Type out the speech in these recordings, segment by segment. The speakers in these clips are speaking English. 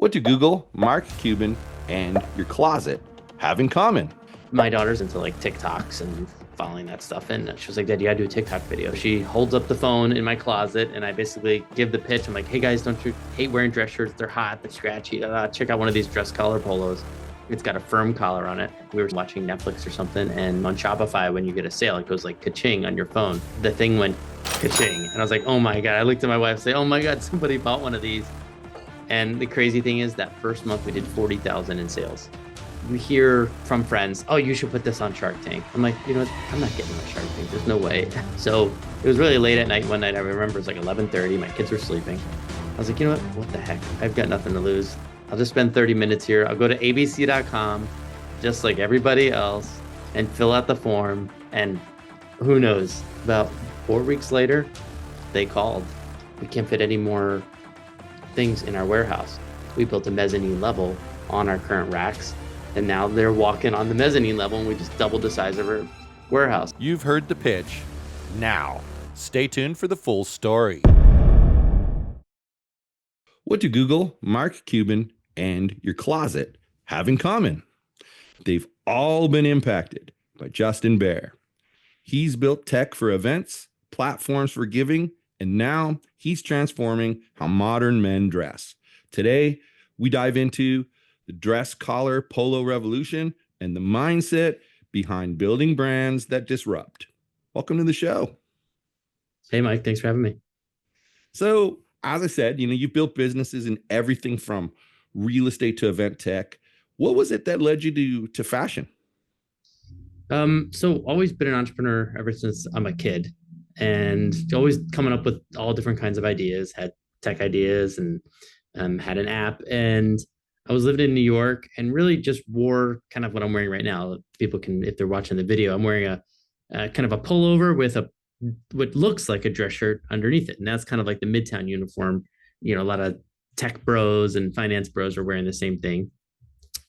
What do Google, Mark Cuban, and your closet have in common? My daughter's into like TikToks and following that stuff. And she was like, Dad, you gotta do a TikTok video. She holds up the phone in my closet and I basically give the pitch. I'm like, hey guys, don't you hate wearing dress shirts? They're hot, they're scratchy. Check out one of these dress collar polos. It's got a firm collar on it. We were watching Netflix or something. And on Shopify, when you get a sale, it goes like Ka-Ching on your phone. The thing went Ka-Ching. And I was like, oh my God. I looked at my wife and say, oh my God, somebody bought one of these. And the crazy thing is that first month we did 40,000 in sales. We hear from friends, oh, you should put this on Shark Tank. I'm like, you know what? I'm not getting on Shark Tank. There's no way. So it was really late at night one night. I remember it was like 11:30. My kids were sleeping. I was like, you know what the heck? I've got nothing to lose. I'll just spend 30 minutes here. I'll go to abc.com, just like everybody else, and fill out the form. And who knows, about 4 weeks later, they called. We can't fit any more things in our warehouse. We built a mezzanine level on our current racks. And now they're walking on the mezzanine level and we just doubled the size of our warehouse. You've heard the pitch. Now, stay tuned for the full story. What do Google, Mark Cuban, and your closet have in common? They've all been impacted by Justin Baer. He's built tech for events, platforms for giving, and now he's transforming how modern men dress. Today, we dive into the dress collar polo revolution and the mindset behind building brands that disrupt. Welcome to the show. Hey, Mike, thanks for having me. So, as I said, you've built businesses in everything from real estate to event tech. What was it that led you to fashion? So always been an entrepreneur ever since I'm a kid and always coming up with all different kinds of ideas, had tech ideas and had an app. And I was living in New York and really just wore kind of what I'm wearing right now. People can, if they're watching the video, I'm wearing a kind of a pullover with what looks like a dress shirt underneath it. And that's kind of like the Midtown uniform. A lot of tech bros and finance bros are wearing the same thing.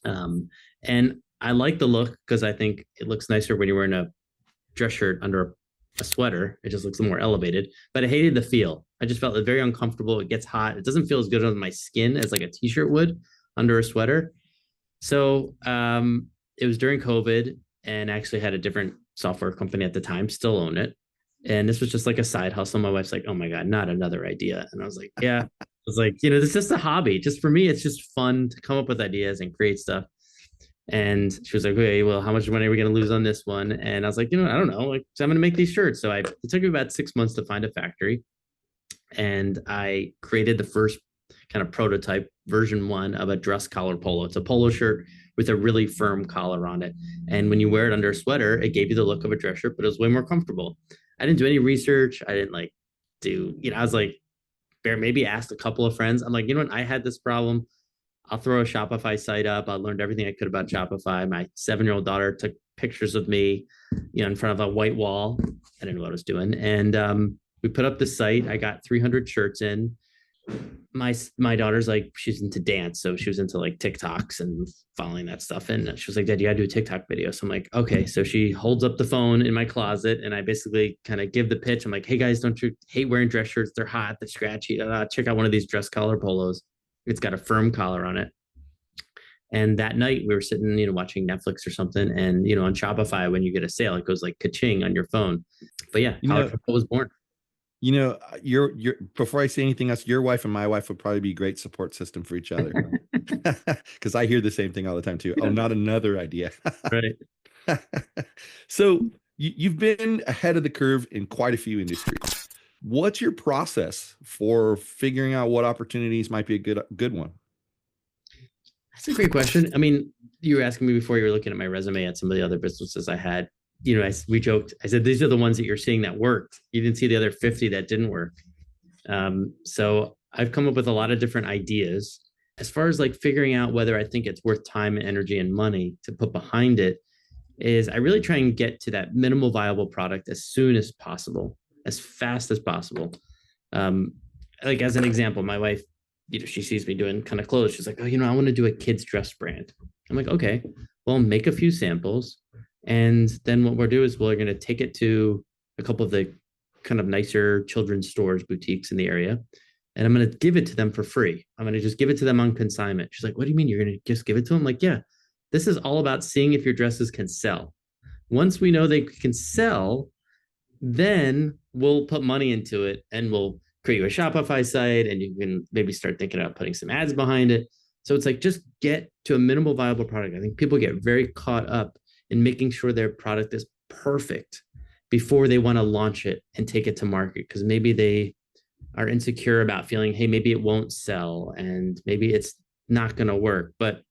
And I like the look because I think it looks nicer when you're wearing a dress shirt under a sweater. It just looks more elevated, but I hated the feel. I just felt very uncomfortable. It gets hot. It doesn't feel as good on my skin as like a t-shirt would under a sweater. So it was during COVID and I actually had a different software company at the time, still own it. And this was just like a side hustle. My wife's like, oh my God, not another idea. And I was like, yeah. I was like, this is just a hobby. Just for me, it's just fun to come up with ideas and create stuff. And she was like, okay, well, how much money are we going to lose on this one? And I was like, I don't know. Like, so I'm going to make these shirts. So it took me about 6 months to find a factory. And I created the first kind of prototype version 1 of a dress collar polo. It's a polo shirt with a really firm collar on it. And when you wear it under a sweater, it gave you the look of a dress shirt, but it was way more comfortable. I didn't do any research. I didn't I was like, Bear, maybe asked a couple of friends. I'm like, what? I had this problem. I'll throw a Shopify site up. I learned everything I could about Shopify. My 7-year-old daughter took pictures of me, in front of a white wall. I didn't know what I was doing. And we put up the site. I got 300 shirts in. My daughter's like, she's into dance. So she was into like TikToks and following that stuff. And she was like, Dad, you gotta do a TikTok video. So I'm like, okay. So she holds up the phone in my closet and I basically kind of give the pitch. I'm like, hey guys, don't you hate wearing dress shirts? They're hot, they're scratchy. Check out one of these dress collar polos. It's got a firm collar on it. And that night we were sitting, watching Netflix or something. And, on Shopify, when you get a sale, it goes like Ka-Ching on your phone. But yeah, how it was born. Your before I say anything else, your wife and my wife would probably be a great support system for each other. Because I hear the same thing all the time too. Oh, not another idea. Right. So you've been ahead of the curve in quite a few industries. What's your process for figuring out what opportunities might be a good one? That's a great question. I mean, you were asking me before you were looking at my resume at some of the other businesses I had. We joked. I said, these are the ones that you're seeing that worked. You didn't see the other 50 that didn't work. So I've come up with a lot of different ideas. As far as like figuring out whether I think it's worth time, energy, and money to put behind it, is I really try and get to that minimal viable product as soon as possible, as fast as possible. Like as an example, my wife, she sees me doing kind of clothes. She's like, oh, I want to do a kids dress brand. I'm like, okay, well, make a few samples. And then what we'll do is we're going to take it to a couple of the kind of nicer children's stores, boutiques in the area. and I'm going to give it to them for free. I'm going to just give it to them on consignment. She's like, what do you mean you're going to just give it to them? Like, yeah, this is all about seeing if your dresses can sell. Once we know they can sell, then we'll put money into it and we'll create you a Shopify site and you can maybe start thinking about putting some ads behind it. So it's like just get to a minimal viable product. I think people get very caught up in making sure their product is perfect before they want to launch it and take it to market, because maybe they are insecure about feeling, hey, maybe it won't sell and maybe it's not going to work. But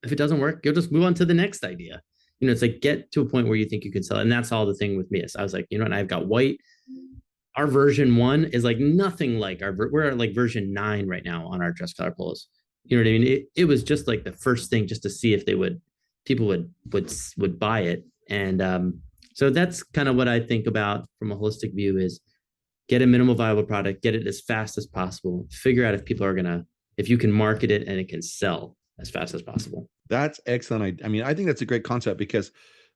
if it doesn't work, you'll just move on to the next idea. It's like get to a point where you think you can sell it. And that's all the thing with me. So I was like, and I've got white. Our version 1 is like nothing like we're at like version 9 right now on our dress color polos. You know what I mean? It was just like the first thing just to see if people would buy it. And so that's kind of what I think about from a holistic view is get a minimal viable product, get it as fast as possible, figure out if you can market it and it can sell as fast as possible. That's excellent. I mean, I think that's a great concept because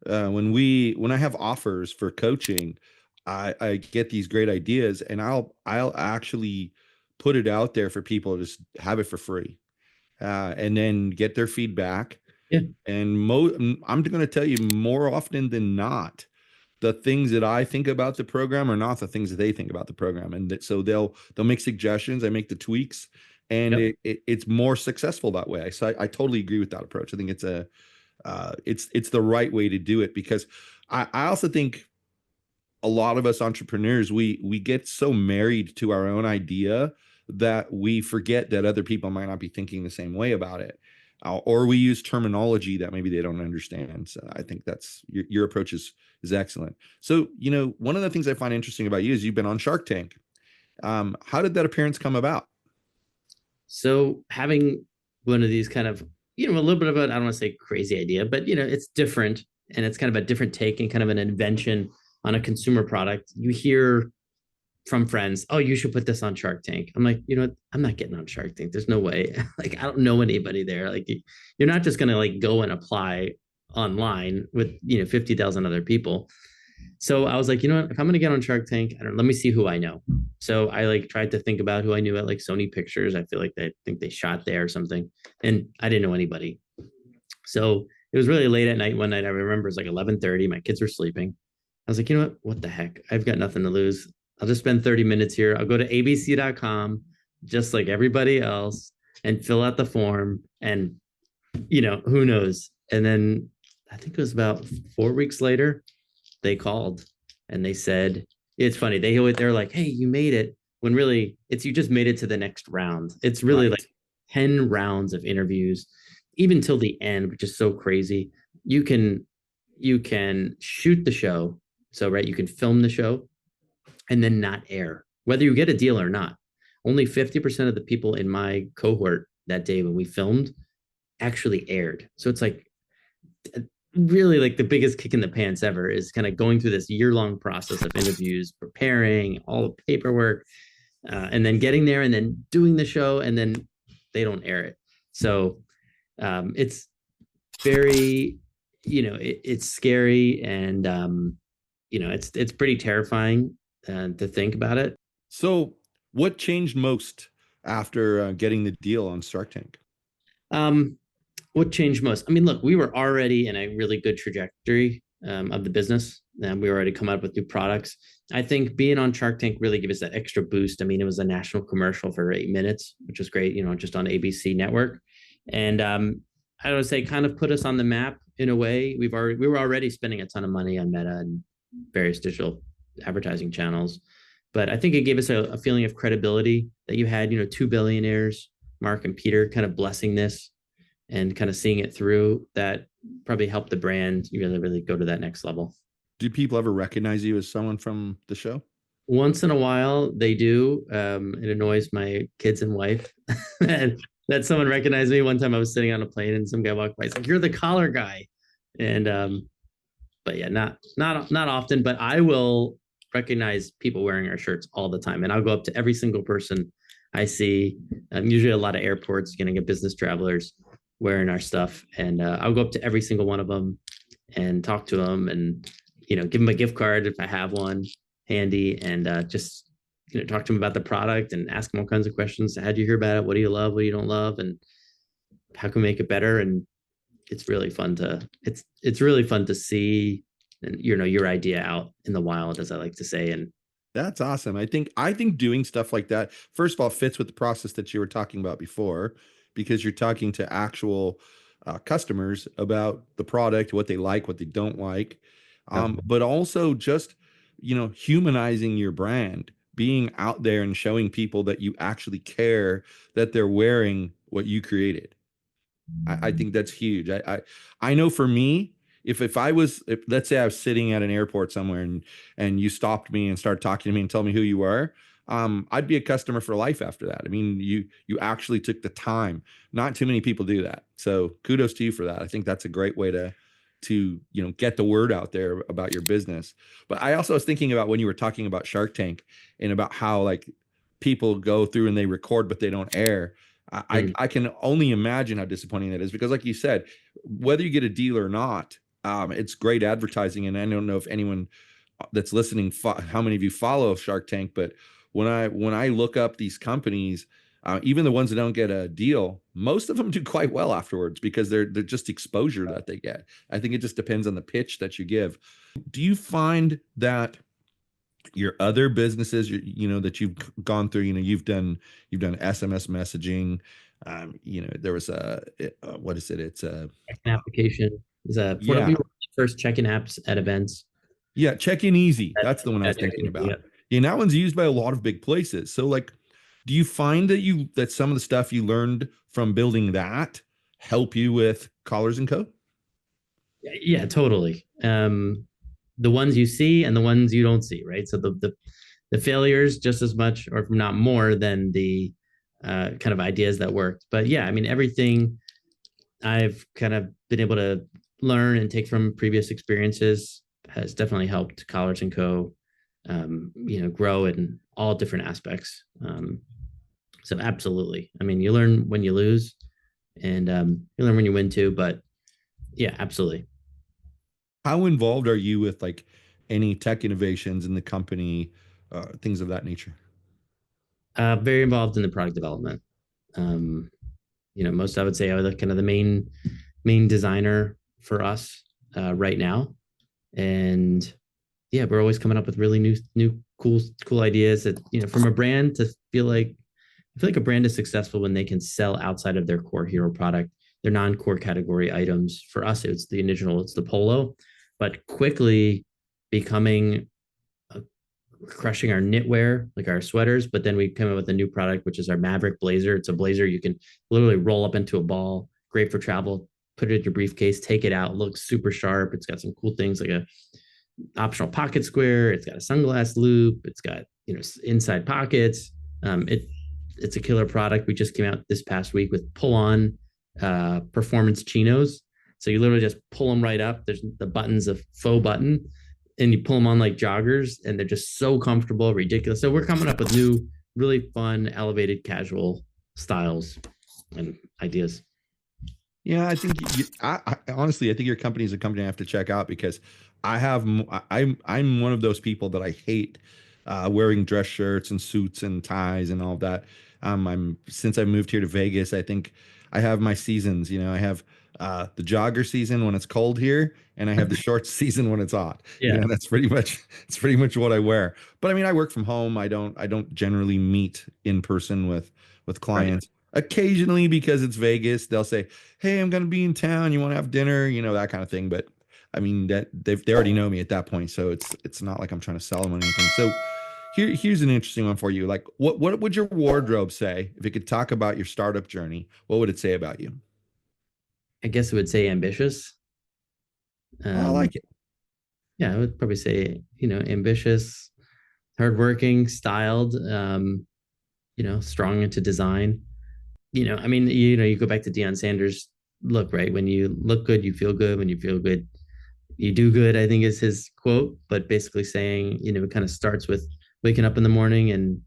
when I have offers for coaching, I get these great ideas and I'll actually put it out there for people to just have it for free, and then get their feedback. Yeah. And I'm going to tell you, more often than not, the things that I think about the program are not the things that they think about the program, and so they'll make suggestions. I make the tweaks, and Yep. it's more successful that way. So I totally agree with that approach. I think it's it's the right way to do it, because I also think a lot of us entrepreneurs, we get so married to our own idea that we forget that other people might not be thinking the same way about it, or we use terminology that maybe they don't understand. So I think that's your approach is excellent. So one of the things I find interesting about you is you've been on Shark Tank. How did that appearance come about? So having one of these kind of, a little bit of I don't want to say crazy idea, but it's different and it's kind of a different take and kind of an invention on a consumer product. You hear from friends, oh, you should put this on Shark Tank. I'm like, I'm not getting on Shark Tank. There's no way. Like, I don't know anybody there. Like, you're not just going to like go and apply online with, 50,000 other people. So I was like, if I'm going to get on Shark Tank, let me see who I know. So I like tried to think about who I knew at like Sony Pictures. I feel like they shot there or something. And I didn't know anybody. So it was really late at night one night. I remember it was like 11:30. My kids were sleeping. I was like, what the heck? I've got nothing to lose. I'll just spend 30 minutes here. I'll go to abc.com, just like everybody else, and fill out the form. And, who knows? And then I think it was about 4 weeks later, they called and they said, it's funny. They're like, hey, you made it. When really it's, you just made it to the next round. It's really like 10 rounds of interviews, even till the end, which is so crazy. You can shoot the show. So, right, you can film the show and then not air, whether you get a deal or not. Only 50% of the people in my cohort that day when we filmed actually aired. So it's like really like the biggest kick in the pants ever is kind of going through this year-long process of interviews, preparing all the paperwork, and then getting there and then doing the show, and then they don't air it. So it's very, it's scary, and it's pretty terrifying to think about it. So what changed most after getting the deal on Shark Tank? What changed most? I mean, look, we were already in a really good trajectory of the business, and we were already coming up with new products. I think being on Shark Tank really gave us that extra boost. I mean, it was a national commercial for 8 minutes, which was great, just on ABC network. And I would say kind of put us on the map in a way. We were already spending a ton of money on Meta and various digital advertising channels. But I think it gave us a feeling of credibility that you had, 2 billionaires, Mark and Peter, kind of blessing this and kind of seeing it through. That probably helped the brand really go to that next level. Do people ever recognize you as someone from the show? Once in a while, they do. It annoys my kids and wife that someone recognized me. One time I was sitting on a plane and some guy walked by. He's like, "You're the collar guy." And but yeah, not often. But I will recognize people wearing our shirts all the time, and I'll go up to every single person I see. Usually, a lot of airports, getting a business travelers wearing our stuff, and I'll go up to every single one of them and talk to them, and give them a gift card if I have one handy, and just talk to them about the product and ask them all kinds of questions. How do you hear about it? What do you love? What do you don't love? And how can we make it better? And it's really fun to see, and your idea out in the wild, as I like to say. And That's awesome. I think doing stuff like that, first of all, fits with the process that you were talking about before, because you're talking to actual customers about the product, what they like, what they don't like, but also just humanizing your brand, being out there and showing people that you actually care that they're wearing what you created. I think that's huge. I know for me, if I was, if let's say I was sitting at an airport somewhere and you stopped me and started talking to me and told me who you were, I'd be a customer for life after that. I mean, you actually took the time. Not too many people do that. So kudos to you for that. I think that's a great way to get the word out there about your business. But I also was thinking about when you were talking about Shark Tank and about how like people go through and they record but they don't air. I can only imagine how disappointing that is, because like you said, whether you get a deal or not, it's great advertising. And I don't know if anyone that's listening, how many of you follow Shark Tank, but when I look up these companies, even the ones that don't get a deal, most of them do quite well afterwards, because they're just exposure that they get. I think it just depends on the pitch that you give. Do you find that your other businesses, that you've gone through, you've done SMS messaging, there was what is it? It's a an application is one of yeah, the first check-in apps at events. yeah, Check In Easy. That's the one I was That thinking check-in, yeah. about. Yeah, and that one's used by a lot of big places. So like, do you find that some of the stuff you learned from building that help you with Collars and Co? Yeah, totally. The ones you see and the ones you don't see, right? So the failures just as much, or if not more, than the kind of ideas that worked. But yeah, I mean, everything I've kind of been able to learn and take from previous experiences has definitely helped Collars and Co. Grow in all different aspects. So absolutely. I mean, you learn when you lose, and you learn when you win too. But yeah, absolutely. How involved are you with like any tech innovations in the company, things of that nature? Very involved in the product development. Um, most I would say are the kind of the main designer for us right now, and yeah, we're always coming up with really new cool ideas that from a brand to feel like I feel like a brand is successful when they can sell outside of their core hero product, their non-core category items. For us, it's the polo, but quickly becoming crushing our knitwear, like our sweaters. But then we come up with a new product, which is our Maverick blazer. It's a blazer you can literally roll up into a ball, great for travel. Put it in your briefcase, take it out, looks super sharp. It's got some cool things like a optional pocket square. It's got a sunglass loop. It's got inside pockets. It's a killer product. We just came out this past week with pull-on performance chinos. So you literally just pull them right up. There's the buttons, a faux button, and you pull them on like joggers, and they're just so comfortable, ridiculous. So we're coming up with new, really fun, elevated casual styles and ideas. Yeah, I think honestly, I think your company is a company I have to check out, because I'm one of those people that I hate wearing dress shirts and suits and ties and all of that. I'm since I moved here to Vegas, I think I have my seasons. I have the jogger season when it's cold here, and I have the shorts season when it's hot. Yeah. That's pretty much what I wear. But I mean, I work from home. I don't generally meet in person with Right. clients. Occasionally, because it's Vegas, they'll say, "Hey, I'm going to be in town. You want to have dinner?" That kind of thing. But I mean, that they already know me at that point, so it's not like I'm trying to sell them anything. So here's an interesting one for you. Like, what would your wardrobe say if it could talk about your startup journey? What would it say about you? I guess I would say ambitious. Oh, I Um, like it. yeah, I would probably say, ambitious, hardworking, styled, strong into design. I mean, you go back to Deion Sanders' look, right? When you look good, you feel good. When you feel good, you do good, I think is his quote, but basically saying, it kind of starts with waking up in the morning and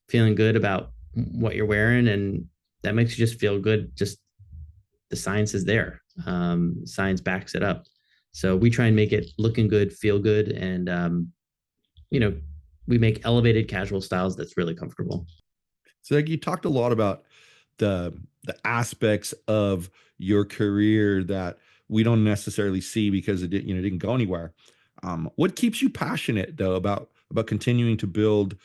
feeling good about what you're wearing. And that makes you just feel good. Just the science is there. Science backs it up. So we try and make it looking good, feel good, and, you know, we make elevated casual styles that's really comfortable. So like you talked a lot about the aspects of your career that we don't necessarily see because didn't go anywhere. What keeps you passionate though about continuing to build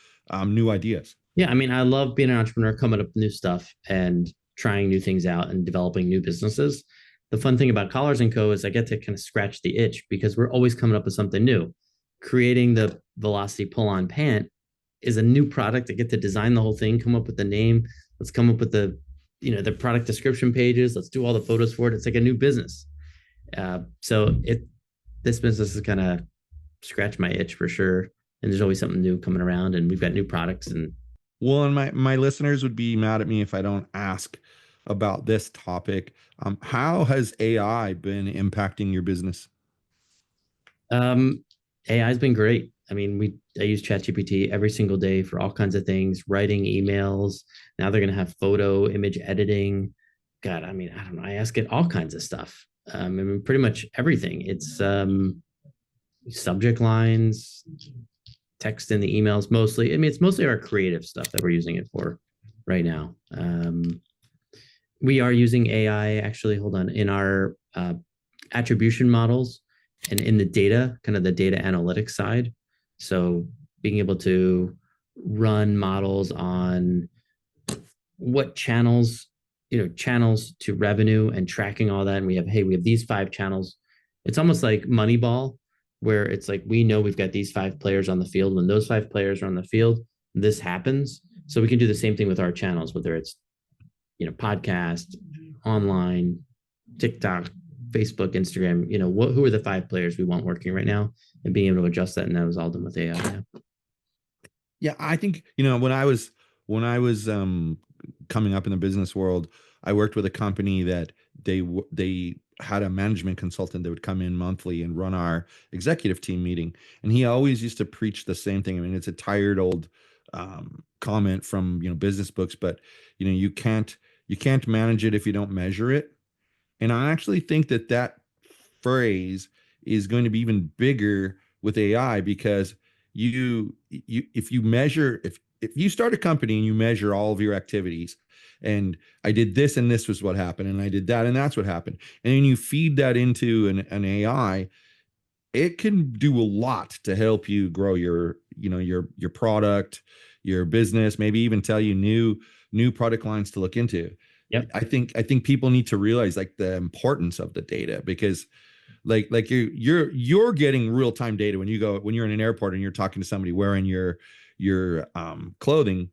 new ideas? Yeah, I mean, I love being an entrepreneur, coming up with new stuff and trying new things out and developing new businesses. The fun thing about Collars and Co is I get to kind of scratch the itch because we're always coming up with something new. Creating the Velocity pull-on pant is a new product. I get to design the whole thing, come up with the name. Let's come up with the product description pages. Let's do all the photos for it. It's like a new business. So this business is kind of scratch my itch for sure. And there's always something new coming around, and we've got new products and Well, and my listeners would be mad at me if I don't ask about this topic. How has AI been impacting your business? Um, AI has been great. I mean, I use ChatGPT every single day for all kinds of things, writing emails. Now they're going to have photo image editing. God, I mean, I don't know. I ask it all kinds of stuff. I mean, pretty much everything. It's subject lines, text in the emails mostly. I mean, it's mostly our creative stuff that we're using it for right now. We are using AI actually, hold on, in our attribution models and in the data, kind of the data analytics side. So being able to run models on what channels, channels to revenue and tracking all that. And we have these 5 channels. It's almost like Moneyball, where it's like we know we've got these 5 players on the field. When those 5 players are on the field, this happens. So we can do the same thing with our channels, whether it's podcast, online, TikTok, Facebook, Instagram. Who are the 5 players we want working right now, and being able to adjust that. And that was all done with AI. Yeah. Yeah, I think, when I was coming up in the business world, I worked with a company that they had a management consultant that would come in monthly and run our executive team meeting. And he always used to preach the same thing. I mean, it's a tired old comment from, business books, but you can't manage it if you don't measure it. And I actually think that phrase is going to be even bigger with AI because if you measure if you start a company and you measure all of your activities and I did this and this was what happened and I did that and that's what happened, and then you feed that into an AI, it can do a lot to help you grow your product, your business, maybe even tell you new product lines to look into. Yep. I think people need to realize like the importance of the data because like you're getting real time data when you're in an airport and you're talking to somebody wearing your clothing.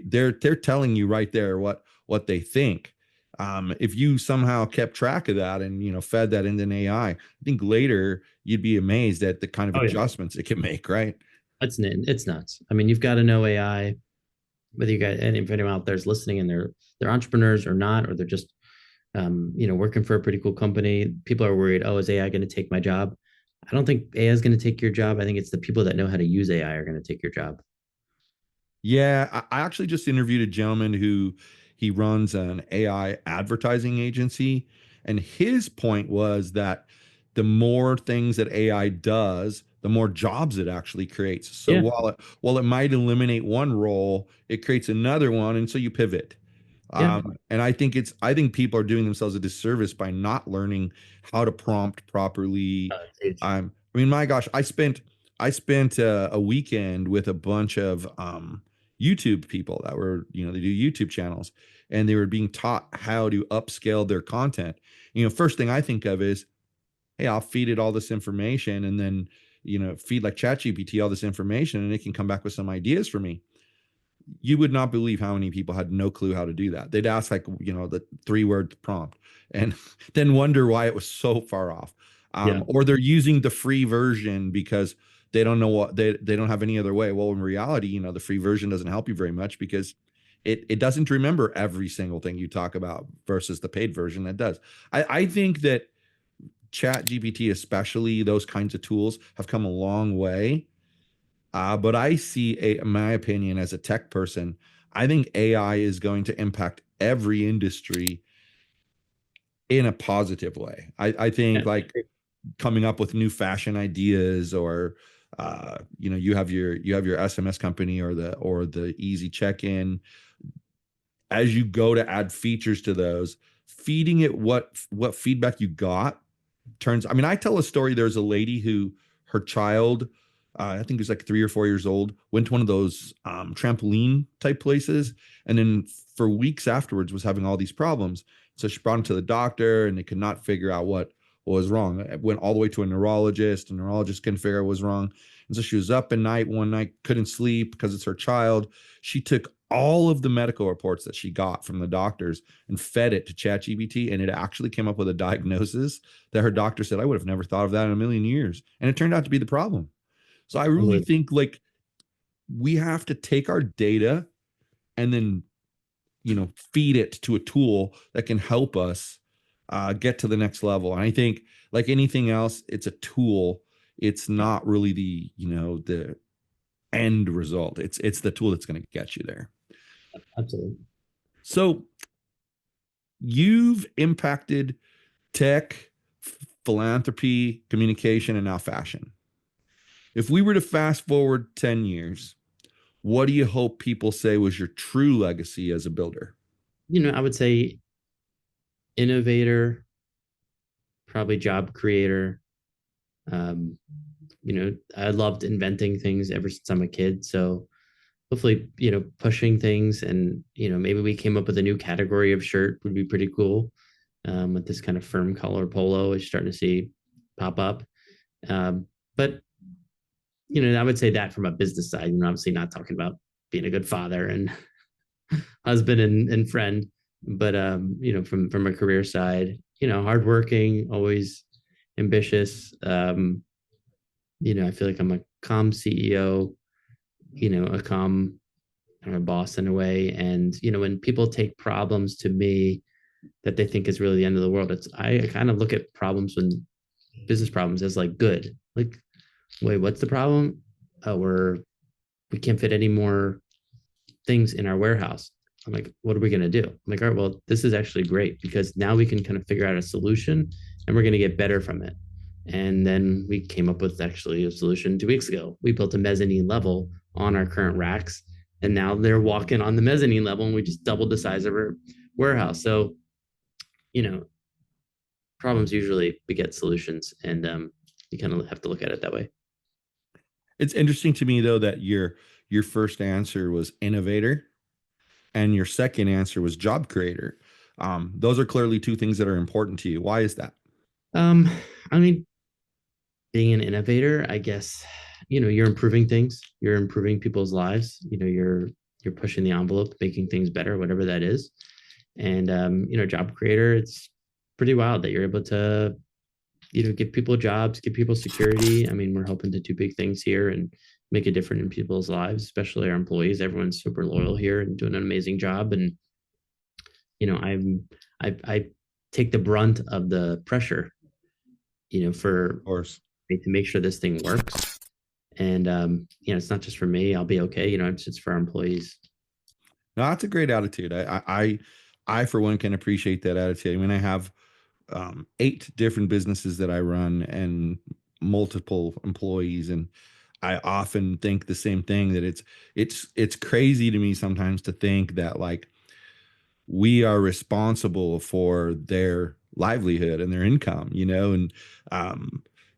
They're telling you right there what they think. If you somehow kept track of that and fed that into an AI, I think later you'd be amazed at the kind of Oh yeah. adjustments it can make. Right? It's nuts. I mean, you've got to know AI, whether you got, and if anyone out there's listening and they're entrepreneurs or not, or they're just working for a pretty cool company. People are worried, oh, is AI going to take my job? I don't think AI is going to take your job. I think it's the people that know how to use AI are going to take your job. Yeah, I actually just interviewed a gentleman who he runs an AI advertising agency, and his point was that the more things that AI does, the more jobs it actually creates. So Yeah. while it might eliminate one role, it creates another one, and so you pivot. Yeah. And I think people are doing themselves a disservice by not learning how to prompt properly. It's huge. I mean, my gosh, I spent a weekend with a bunch of YouTube people that were, they do YouTube channels, and they were being taught how to upscale their content. First thing I think of is, hey, I'll feed it all this information, and then feed like ChatGPT all this information, and it can come back with some ideas for me. You would not believe how many people had no clue how to do that. They'd ask like, the 3-word prompt and then wonder why it was so far off. Yeah. Or they're using the free version because they don't know they don't have any other way. Well, in reality, the free version doesn't help you very much because it doesn't remember every single thing you talk about versus the paid version that does. I think that Chat GPT, especially those kinds of tools, have come a long way. But I see, in my opinion, as a tech person, I think AI is going to impact every industry in a positive way. I think Yeah. like coming up with new fashion ideas or you have your SMS company or the easy check-in. As you go to add features to those, feeding it what feedback you got turns. I mean, I tell a story. There's a lady who her child, I think he was like 3 or 4 years old, went to one of those trampoline type places, and then for weeks afterwards was having all these problems. So she brought him to the doctor, and they could not figure out what was wrong. It went all the way to a neurologist. A neurologist couldn't figure out what was wrong, and so she was up at night one night, couldn't sleep because it's her child. She took all of the medical reports that she got from the doctors and fed it to ChatGPT, and it actually came up with a diagnosis that her doctor said, I would have never thought of that in a million years. And it turned out to be the problem. So I really think like we have to take our data and then, feed it to a tool that can help us get to the next level. And I think like anything else, it's a tool. It's not really the end result. It's the tool that's going to get you there. Absolutely. So you've impacted tech, philanthropy, communication, and now fashion. If we were to fast forward 10 years, what do you hope people say was your true legacy as a builder? I would say innovator, probably job creator. Um, I loved inventing things ever since I'm a kid. So hopefully, pushing things, and, maybe we came up with a new category of shirt would be pretty cool. With this kind of firm color polo is starting to see pop up. But I would say that from a business side, obviously not talking about being a good father and husband and friend, but from a career side, hardworking, always ambitious. I feel like I'm a calm CEO, a calm boss in a way. And when people take problems to me that they think is really the end of the world, I kind of look at problems, when business problems, as like good. Like, wait, what's the problem? We can't fit any more things in our warehouse. I'm like, what are we going to do? I'm like, all right, well, this is actually great, because now we can kind of figure out a solution, and we're going to get better from it. And then we came up with actually a solution 2 weeks ago. We built a mezzanine level on our current racks, and now they're walking on the mezzanine level, and we just doubled the size of our warehouse. So, you know, problems usually beget solutions, and you kind of have to look at it that way. It's interesting to me though that your first answer was innovator and your second answer was job creator. Those are clearly two things that are important to you. Why is that? Um, I mean, being an innovator, I guess, you're improving things, you're improving people's lives, you're pushing the envelope, making things better, whatever that is. And job creator, it's pretty wild that you're able to, give people jobs, give people security. I mean, we're hoping to do big things here and make a difference in people's lives, especially our employees. Everyone's super loyal here and doing an amazing job. And I take the brunt of the pressure, for Of course. to make sure this thing works. And it's not just for me. I'll be okay. It's for our employees. No, that's a great attitude. I for one can appreciate that attitude. I mean, I have 8 different businesses that I run and multiple employees, and I often think the same thing, that it's crazy to me sometimes to think that like we are responsible for their livelihood and their income, and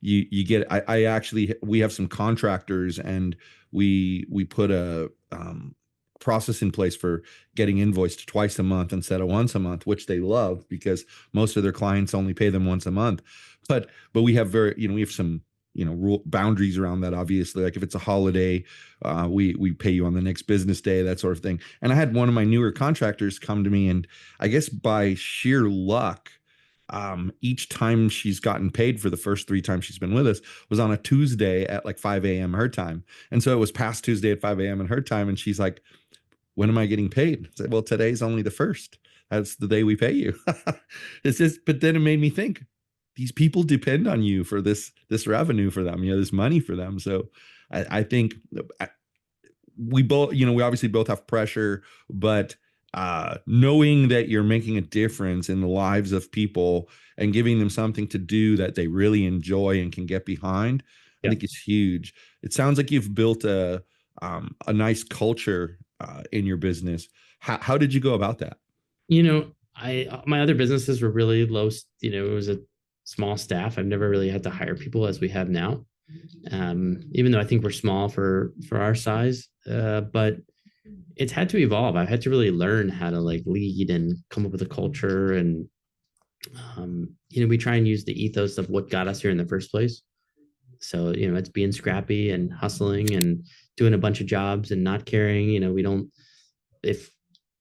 you get I actually we have some contractors, and we put a process in place for getting invoiced twice a month instead of once a month, which they love because most of their clients only pay them once a month. But we have we have some rule boundaries around that, obviously. Like if it's a holiday, we pay you on the next business day, that sort of thing. And I had one of my newer contractors come to me, and I guess by sheer luck, each time she's gotten paid for the first 3 times she's been with us was on a Tuesday at like 5 a.m. her time. And so it was past Tuesday at 5 a.m. in her time. And she's like, when am I getting paid? I said, well, today's only the first. That's the day we pay you. It's just, but then it made me think, these people depend on you for this revenue for them, this money for them. So I think we both, we obviously both have pressure, but knowing that you're making a difference in the lives of people and giving them something to do that they really enjoy and can get behind, I Yeah. think it's huge. It sounds like you've built a nice culture in your business. How did you go about that? I my other businesses were really low. It was a small staff. I've never really had to hire people as we have now. Even though I think we're small for our size, but it's had to evolve. I've had to really learn how to like lead and come up with a culture, and we try and use the ethos of what got us here in the first place. So it's being scrappy and hustling and doing a bunch of jobs and not caring. We don't, if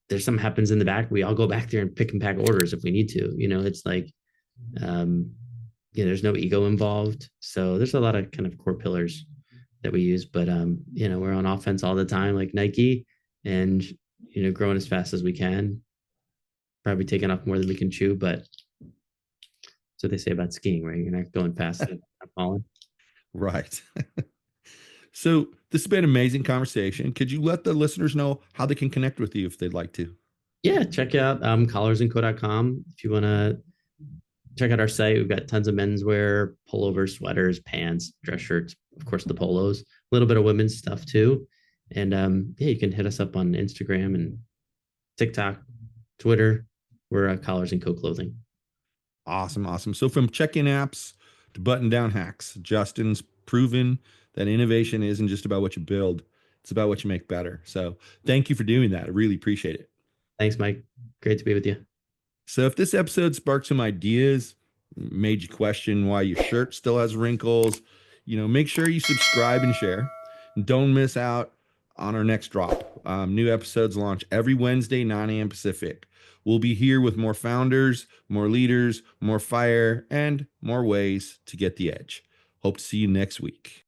there's something happens in the back, we all go back there and pick and pack orders if we need to. It's like um, there's no ego involved. So there's a lot of kind of core pillars that we use, but we're on offense all the time, like Nike, and growing as fast as we can. Probably taking off more than we can chew, but that's what they say about skiing, right? You're not going fast and not falling. Right. So this has been an amazing conversation. Could you let the listeners know how they can connect with you if they'd like to? Yeah, check out collarsandco.com if you want to check out our site. We've got tons of menswear, pullovers, sweaters, pants, dress shirts, of course, the polos, a little bit of women's stuff too. And yeah, you can hit us up on Instagram and TikTok, Twitter. We're Collars and Co Clothing. Awesome. Awesome. So from check-in apps to button-down hacks, Justin's proven that innovation isn't just about what you build. It's about what you make better. So thank you for doing that. I really appreciate it. Thanks, Mike. Great to be with you. So if this episode sparked some ideas, made you question why your shirt still has wrinkles, make sure you subscribe and share. And don't miss out on our next drop. New episodes launch every Wednesday, 9 a.m. Pacific. We'll be here with more founders, more leaders, more fire, and more ways to get the edge. Hope to see you next week.